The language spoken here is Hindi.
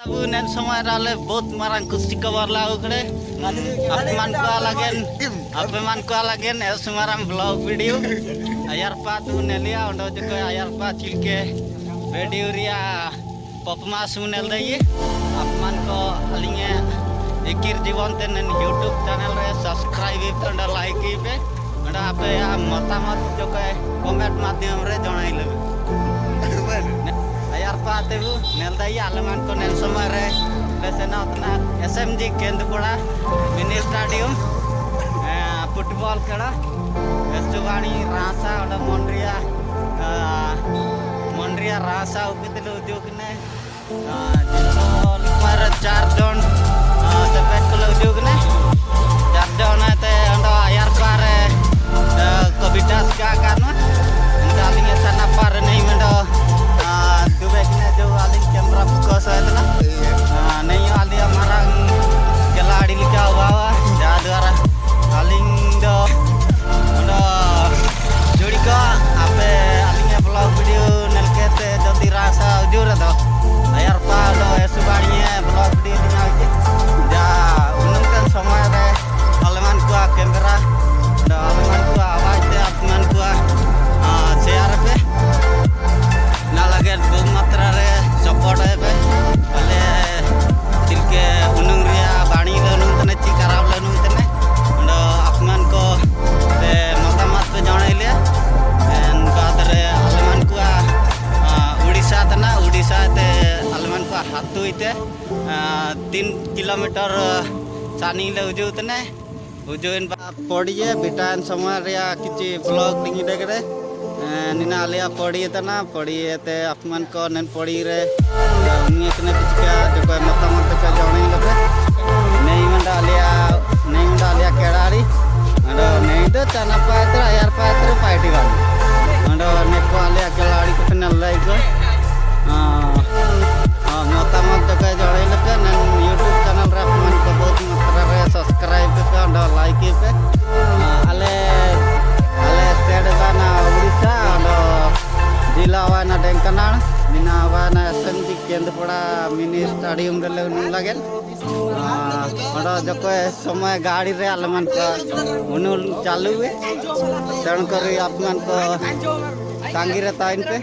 Tabu nen sama rale बहुत marang kusti kabar lau kere. Apeman ko alagen es marang vlog video. Ayar pa tu nelia undo jeko ayar pa chilke video ria popma sunel daye. Apeman ko alinge ekir जीवन तेन YouTube channel re subscribe पे उंडा like पे उंडा आपे या मतामत जो के कमेंट माध्यम रे जणाई लेबे यार पाते हूँ नेल दाई आलमान को नेल समय रे वैसे ना उतना SMG केंद्रपड़ा मिनी स्टेडियम फुटबॉल खेला वेस्टवाणी रासा और मोन्ड्रिया रासा उपितले उद्योग ने जिसको 4 जन सेपेट को उद्योग ने 4 जन ते अंडा यार पार कवितास का करना उनका लिंग sana par नहीं मंडा दुबेकने जो आलिंग कैमरा फोकस है ना नहीं आली हमारा खिलाड़ी लिखा हुआ जादुआरा आलिंग दो जोड़ी का आपे आलिंग ब्लॉग वीडियो नलके ते जो दिरासा जोर दो यार पा दो ऐसे बाड़िए ब्लॉग वीडियो दिना के जा उनके समय रे आलमान को कैमरा दो आलमान को आवाज दे आलमान को शेयर पे ना लगे बहुत मात्रा रे सपोर्ट है पे पहले तिलके उनुंग रिया बाणी ले उनुंग तने चिकराव ले उनुंग तने उन्डो अपमान को ते मतामत पे जाने ले एन बाद रे अलमान को उड़ीसा ते अलमान को हाथू इते 3 किलोमीटर सानी ले उजू तने उजून पड़िए बिटान समय रिया किछि ब्लॉग लिंगी देगरे निना आलिया पड़ी तना पड़ी ते अपमान को नन पड़ी रे उन्हीं इतने पिछका जो कोई मतामत पे जाने लगे नहीं मंडा आलिया केड़ारी अंडो नहीं तो चना पात्र यार पात्र पार्टी वाली अंडो neko आलिया केड़ारी को नल लाई को मतामत जो कोई जाने लगे नन YouTube चैनल रे अपमान को बहुत मात्रा रे सब्सक्राइब पे अंडो लाइक पे आले स्टेट ना उड़ीसा जिला वाना ढेंकानाल दिना वाना SMG केंद्रपड़ा मिनी स्टेडियम रे लगे जो समय गाड़ी रे आलमान को उनुल चालू है तेणु करी आपमान को तांगी रे ताइन पे